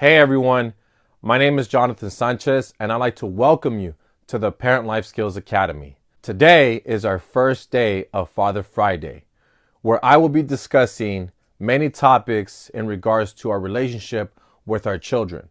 Hey everyone, my name is Jonathan Sanchez and I'd like to welcome you to the Parent Life Skills Academy. Today is our first day of Father Friday, where I will be discussing many topics in regards to our relationship with our children.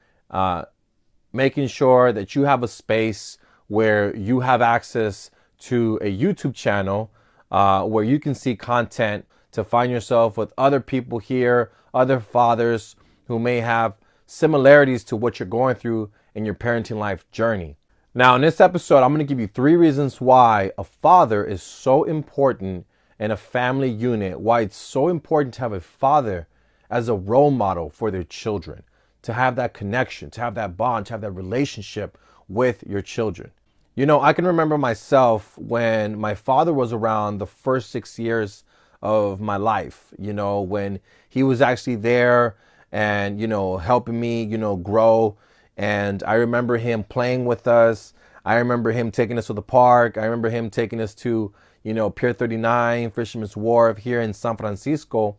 Making sure that you have a space where you have access to a YouTube channel where you can see content to find yourself with other people here, other fathers who may have similarities to what you're going through in your parenting life journey. Now, in this episode, I'm going to give you 3 reasons why a father is so important in a family unit, why it's so important to have a father as a role model for their children, to have that connection, to have that bond, to have that relationship with your children. You know, I can remember myself when my father was around the first 6 years of my life, when he was actually there and, helping me, grow. And I remember him playing with us. I remember him taking us to the park. I remember him taking us to, Pier 39, Fisherman's Wharf here in San Francisco.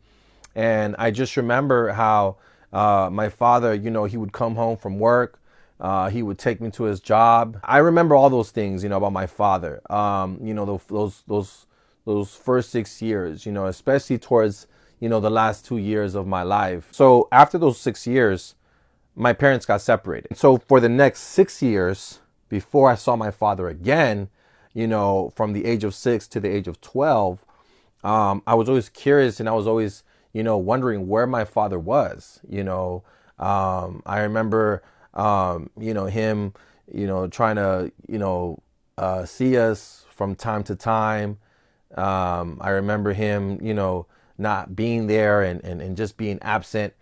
And I just remember how my father, he would come home from work. He would take me to his job. I remember all those things, about my father. Those first 6 years, especially towards, the last 2 years of my life. So after those 6 years, my parents got separated. So for the next 6 years, before I saw my father again, from the age of 6 to the age of 12, I was always curious and I was always, wondering where my father was. I remember, him, trying to, see us from time to time. I remember him, not being there and just being absent.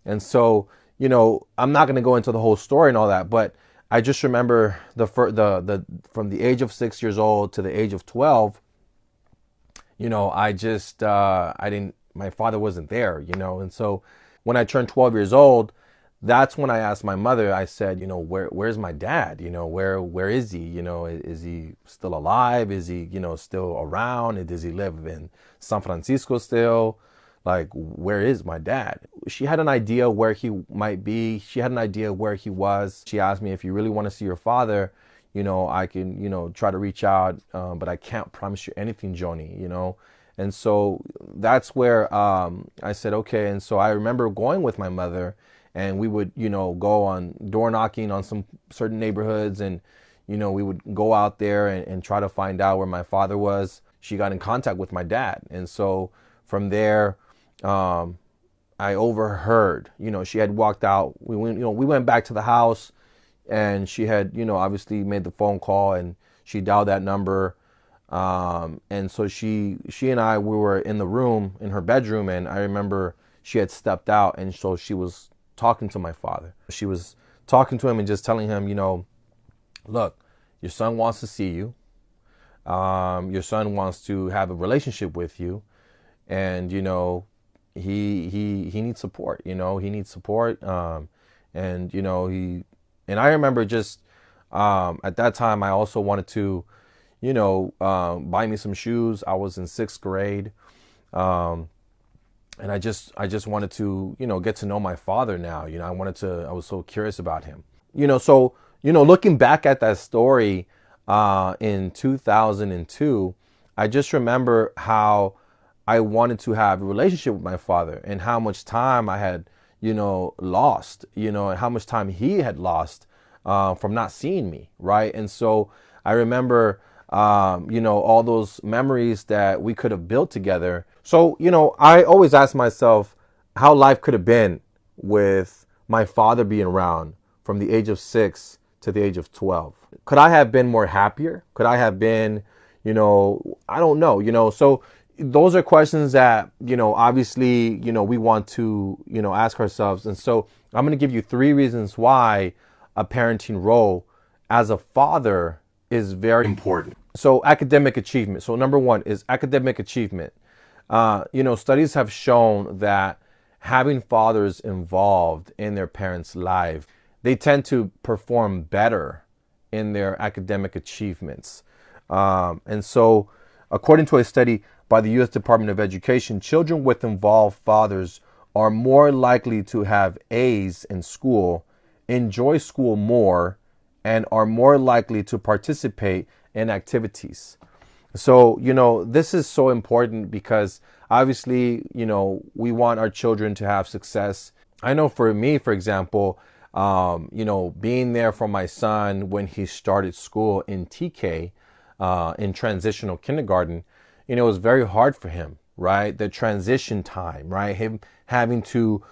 And so, I'm not going to go into the whole story and all that, but I just remember the from the age of 6 years old to the age of 12, my father wasn't there, and so when I turned 12 years old, that's when I asked my mother, I said, where's my dad? Where is he? Is he still alive? Is he, still around? Does he live in San Francisco still? Like, where is my dad? She had an idea where he might be. She had an idea where he was. She asked me, if you really want to see your father, I can, try to reach out, but I can't promise you anything, Joni, And so that's where I said, okay. And so I remember going with my mother, and we would, go on door knocking on some certain neighborhoods, and, we would go out there and try to find out where my father was. She got in contact with my dad. And so from there, I overheard, she had walked out. We went back to the house, and she had, obviously made the phone call, and she dialed that number. And so she and I, we were in the room, in her bedroom, and I remember she had stepped out, and so she was talking to my father. She was talking to him and just telling him, look, your son wants to see you. Your son wants to have a relationship with you, and he needs support. He needs support. And I remember just at that time I also wanted to buy me some shoes. I was in 6th grade. And I just wanted to, get to know my father now. I was so curious about him. So, looking back at that story in 2002, I just remember how I wanted to have a relationship with my father, and how much time I had, lost, and how much time he had lost from not seeing me, right? And so I remember all those memories that we could have built together. So, I always ask myself how life could have been with my father being around from the age of 6 to the age of 12. Could I have been more happier? Could I have been, I don't know, so those are questions that, obviously, we want to, ask ourselves. And so I'm going to give you 3 reasons why a parenting role as a father is very important. So academic achievement. So number 1 is academic achievement. Studies have shown that having fathers involved in their parents' life, they tend to perform better in their academic achievements. And so according to a study by the U.S. Department of Education, children with involved fathers are more likely to have A's in school, enjoy school more, and are more likely to participate in activities. So, this is so important because obviously, we want our children to have success. I know for me, for example, being there for my son when he started school in TK, in transitional kindergarten, it was very hard for him, right? The transition time, right? Him having to,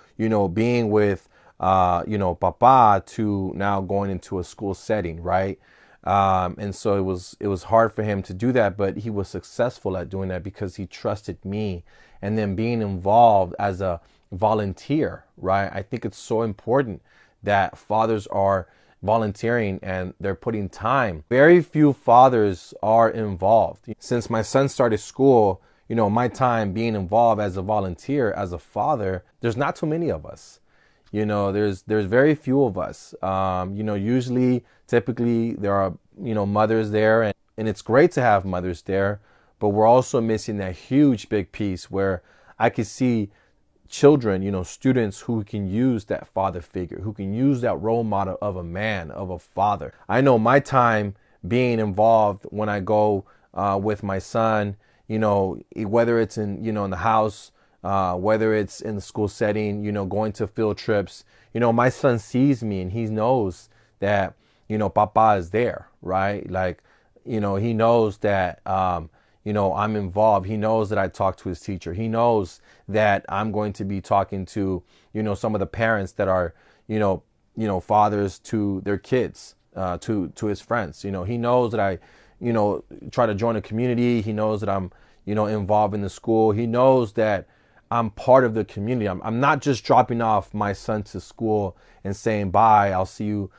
being with, papa to now going into a school setting, right? And so it was hard for him to do that, but he was successful at doing that because he trusted me. And then being involved as a volunteer, right? I think it's so important that fathers are volunteering and they're putting time. Very few fathers are involved. Since my son started school, my time being involved as a volunteer, as a father, there's not too many of us. There's very few of us. Usually, typically, there are, mothers there, and it's great to have mothers there, but we're also missing that huge big piece where I could see children, students who can use that father figure, who can use that role model of a man, of a father. I know my time being involved when I go with my son, whether it's in the house, whether it's in the school setting, going to field trips, my son sees me and he knows that, papa is there, right? Like, he knows that, I'm involved. He knows that I talk to his teacher. He knows that I'm going to be talking to, some of the parents that are, fathers to their kids, to his friends. He knows that I, try to join a community. He knows that I'm, involved in the school. He knows that I'm part of the community. I'm not just dropping off my son to school and saying, bye, I'll see you,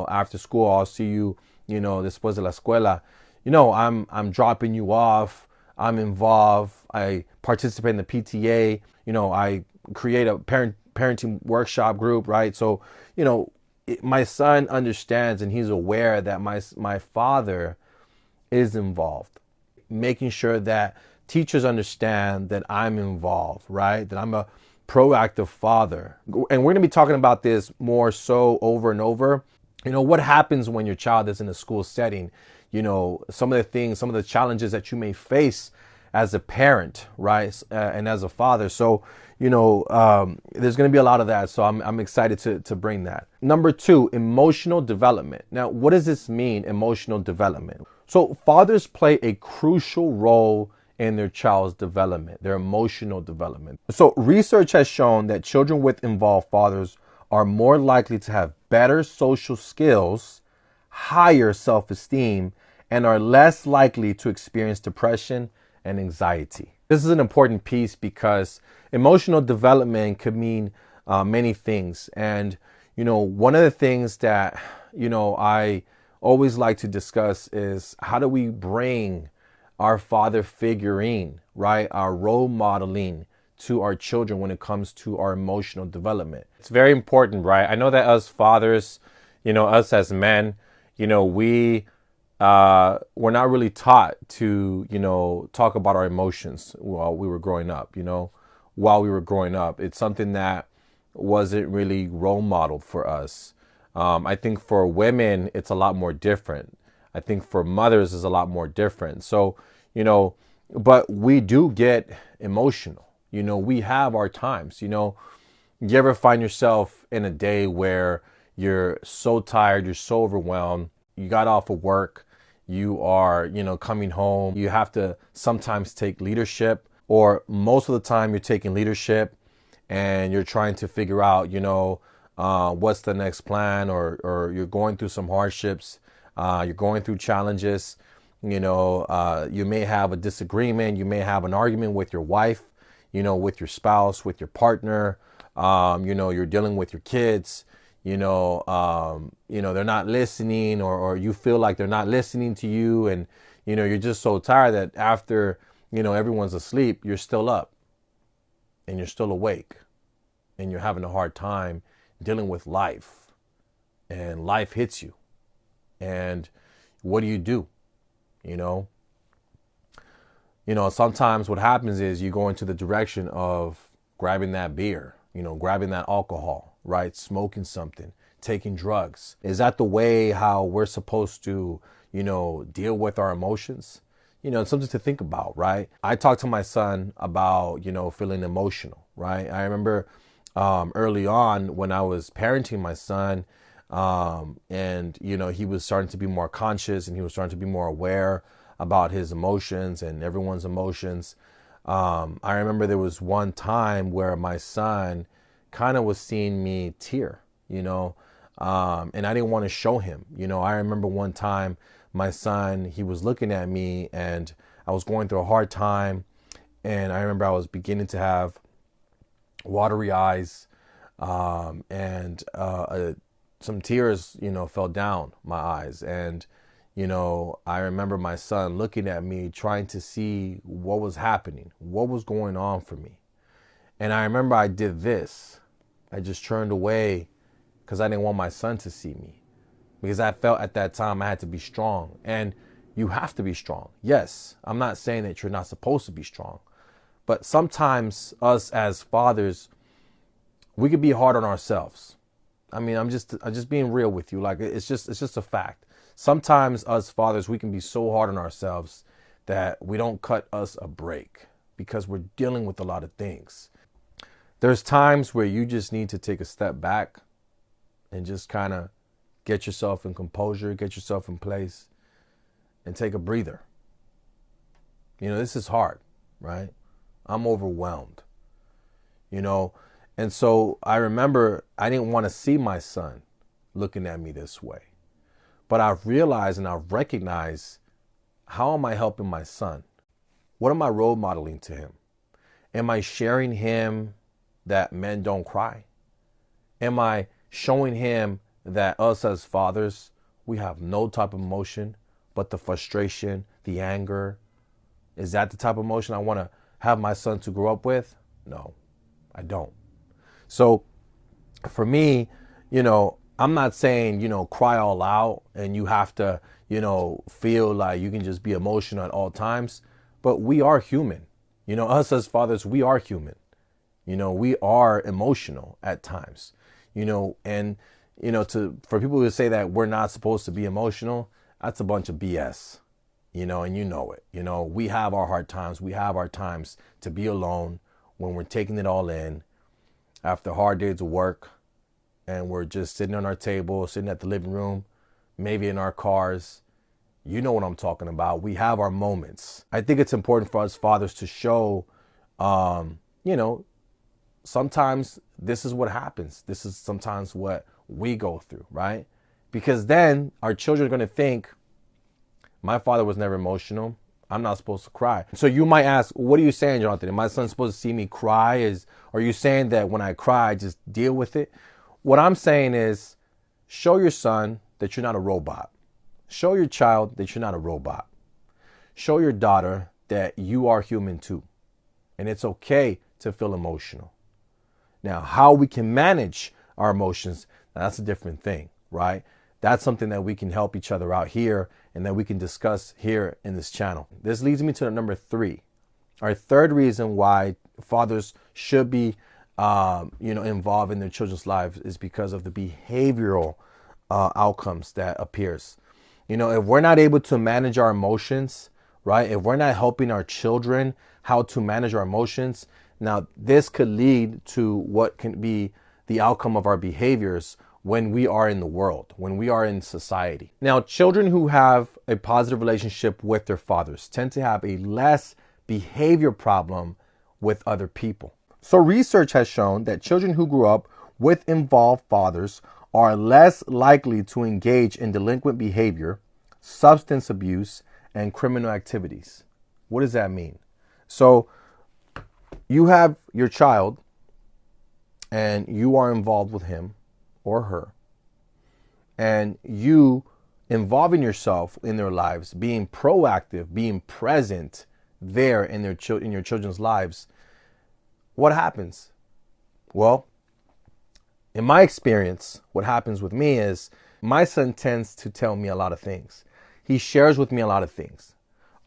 after school. I'll see you, después de la escuela. I'm dropping you off. I'm involved. I participate in the PTA. I create a parenting workshop group, right? So, my son understands and he's aware that my father is involved, making sure that teachers understand that I'm involved, right? That I'm a proactive father. And we're going to be talking about this more so over and over. What happens when your child is in a school setting? Some of the things, some of the challenges that you may face as a parent, right? And as a father. So, there's going to be a lot of that. So I'm excited to bring that. Number 2, emotional development. Now, what does this mean, emotional development? So fathers play a crucial role in their child's development, their emotional development. So research has shown that children with involved fathers are more likely to have better social skills, higher self-esteem, and are less likely to experience depression and anxiety. This is an important piece because emotional development could mean many things. And, one of the things that, I always like to discuss is how do we bring our father figurine, right? Our role modeling to our children when it comes to our emotional development. It's very important, right? I know that us fathers, us as men, we're not really taught to, talk about our emotions while we were growing up, It's something that wasn't really role modeled for us. I think for women, it's a lot more different. I think for mothers is a lot more different. So, but we do get emotional. We have our times. You ever find yourself in a day where you're so tired, you're so overwhelmed, you got off of work, you are, coming home, you have to sometimes take leadership, or most of the time you're taking leadership and you're trying to figure out, what's the next plan, or you're going through some hardships, you're going through challenges, you may have a disagreement, you may have an argument with your wife, with your spouse, with your partner, you're dealing with your kids, they're not listening, or you feel like they're not listening to you, and, you're just so tired that after, everyone's asleep, you're still up and you're still awake and you're having a hard time dealing with life, and life hits you. And what do? Sometimes what happens is you go into the direction of grabbing that beer, grabbing that alcohol, right? Smoking something, taking drugs. Is that the way how we're supposed to, deal with our emotions? It's something to think about, right? I talked to my son about, feeling emotional, right? I remember early on when I was parenting my son, and, he was starting to be more conscious and he was starting to be more aware about his emotions and everyone's emotions. I remember there was one time where my son kind of was seeing me tear, and I didn't want to show him. I remember one time my son, he was looking at me and I was going through a hard time. And I remember I was beginning to have watery eyes, and some tears, fell down my eyes. And, I remember my son looking at me, trying to see what was happening, what was going on for me. And I remember I did this. I just turned away because I didn't want my son to see me. Because I felt at that time I had to be strong. And you have to be strong. Yes, I'm not saying that you're not supposed to be strong. But sometimes us as fathers, we could be hard on ourselves. I mean, I'm just being real with you. Like, it's just a fact. Sometimes us fathers, we can be so hard on ourselves that we don't cut us a break because we're dealing with a lot of things. There's times where you just need to take a step back and just kind of get yourself in composure, get yourself in place, and take a breather. This is hard, right? I'm overwhelmed, And so I remember I didn't want to see my son looking at me this way. But I've realized and I've recognized, how am I helping my son? What am I role modeling to him? Am I sharing him that men don't cry? Am I showing him that us as fathers, we have no type of emotion but the frustration, the anger? Is that the type of emotion I want to have my son to grow up with? No, I don't. So for me, I'm not saying, cry all out and you have to, feel like you can just be emotional at all times. But we are human. Us as fathers, we are human. We are emotional at times. And for people who say that we're not supposed to be emotional, that's a bunch of BS. And you know it. We have our hard times. We have our times to be alone when we're taking it all in after hard days of work, and we're just sitting on our table, sitting at the living room, maybe in our cars. You know what I'm talking about. We have our moments. I think it's important for us fathers to show, sometimes this is what happens. This is sometimes what we go through, right? Because then our children are going to think, my father was never emotional. I'm not supposed to cry. So you might ask, what are you saying, Jonathan? Am my son supposed to see me cry? Are you saying that when I cry, just deal with it? What I'm saying is, show your son that you're not a robot. Show your child that you're not a robot. Show your daughter that you are human too. And it's okay to feel emotional. Now, how we can manage our emotions, that's a different thing, right? That's something that we can help each other out here and that we can discuss here in this channel. This leads me to number 3. Our third reason why fathers should be involved in their children's lives is because of the behavioral outcomes that appears. If we're not able to manage our emotions, right? If we're not helping our children how to manage our emotions, now this could lead to what can be the outcome of our behaviors when we are in the world, when we are in society. Now, children who have a positive relationship with their fathers tend to have a less behavior problem with other people. So research has shown that children who grew up with involved fathers are less likely to engage in delinquent behavior, substance abuse, and criminal activities. What does that mean? So you have your child and you are involved with him or her, and you involving yourself in their lives, being proactive, being present there in your children's lives, what happens? Well, in my experience, what happens with me is my son tends to tell me a lot of things. He shares with me a lot of things.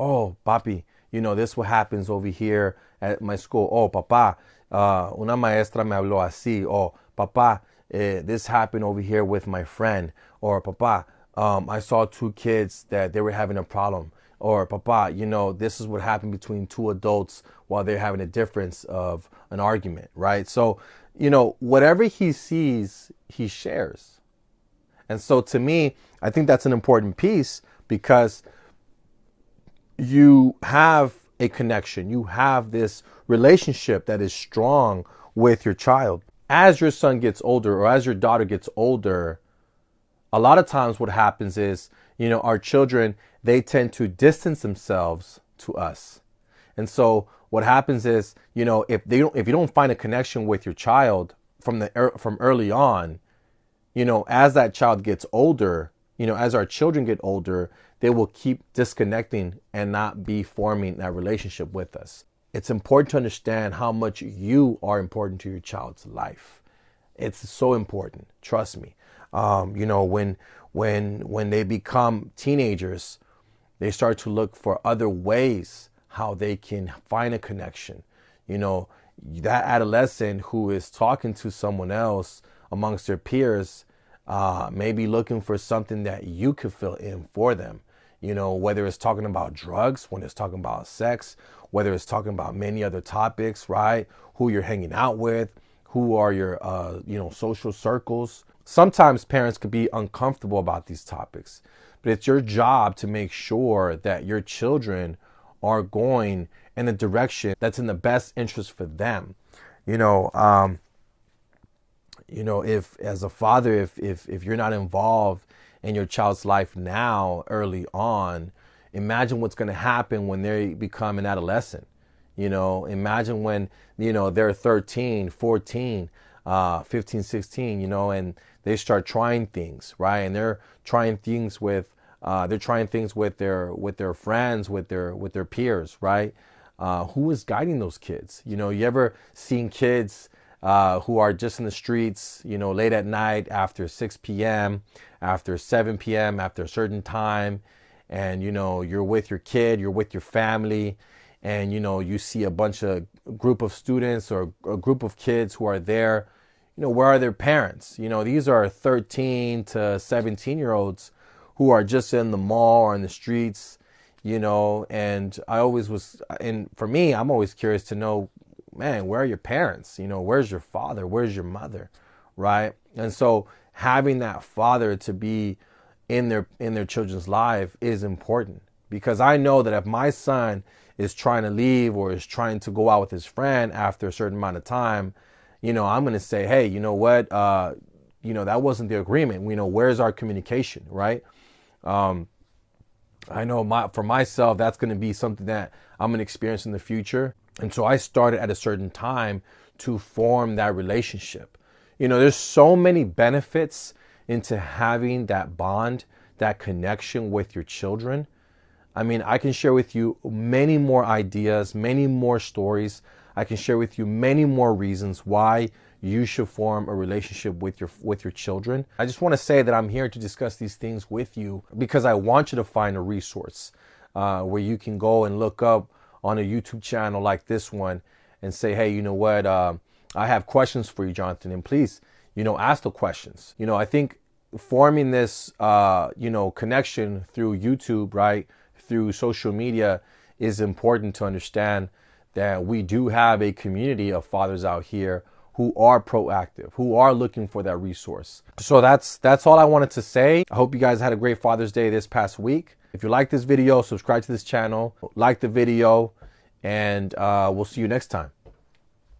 Oh, papi, this what happens over here at my school. Oh, papa, Una maestra me habló así, or papá, this happened over here with my friend, or papá, I saw two kids that they were having a problem, or papá, this is what happened between two adults while they're having a difference of an argument, right? So, whatever he sees, he shares. And so to me, I think that's an important piece because you have a connection. You have this relationship that is strong with your child. As your son gets older or as your daughter gets older, a lot of times what happens is, our children, they tend to distance themselves to us. And so what happens is, if you don't find a connection with your child from early on, as that child gets older, as our children get older, they will keep disconnecting and not be forming that relationship with us. It's important to understand how much you are important to your child's life. It's so important. Trust me. When they become teenagers, they start to look for other ways how they can find a connection. That adolescent who is talking to someone else amongst their peers may be looking for something that you could fill in for them. Whether it's talking about drugs, when it's talking about sex, whether it's talking about many other topics, right? Who you're hanging out with, who are your, social circles. Sometimes parents could be uncomfortable about these topics, but it's your job to make sure that your children are going in a direction that's in the best interest for them. If as a father, if you're not involved in your child's life now, early on, imagine what's going to happen when they become an adolescent. Imagine when, they're 13, 14, 15, 16, and they start trying things, right? And they're trying things with their friends, with their peers, right? Who is guiding those kids? You ever seen kids who are just in the streets, late at night after 6 p.m., after 7 p.m., after a certain time, and, you're with your kid, you're with your family, and, you see a group of students or a group of kids who are there, where are their parents? These are 13 to 17-year-olds who are just in the mall or in the streets, and for me, I'm always curious to know, man, where are your parents? Where's your father? Where's your mother? Right? And so having that father to be in their children's life is important, because I know that if my son is trying to leave or is trying to go out with his friend after a certain amount of time, I'm going to say, hey, you know what? That wasn't the agreement. Where's our communication? Right? I know for myself, that's going to be something that I'm going to experience in the future. And so I started at a certain time to form that relationship. There's so many benefits into having that bond, that connection with your children. I mean, I can share with you many more ideas, many more stories. I can share with you many more reasons why you should form a relationship with your children. I just want to say that I'm here to discuss these things with you because I want you to find a resource where you can go and look up on a YouTube channel like this one and say, hey, you know what? I have questions for you, Jonathan, and please, ask the questions. I think forming this, connection through YouTube, right, through social media is important to understand that we do have a community of fathers out here who are proactive, who are looking for that resource. So that's all I wanted to say. I hope you guys had a great Father's Day this past week. If you like this video, subscribe to this channel, like the video, and we'll see you next time.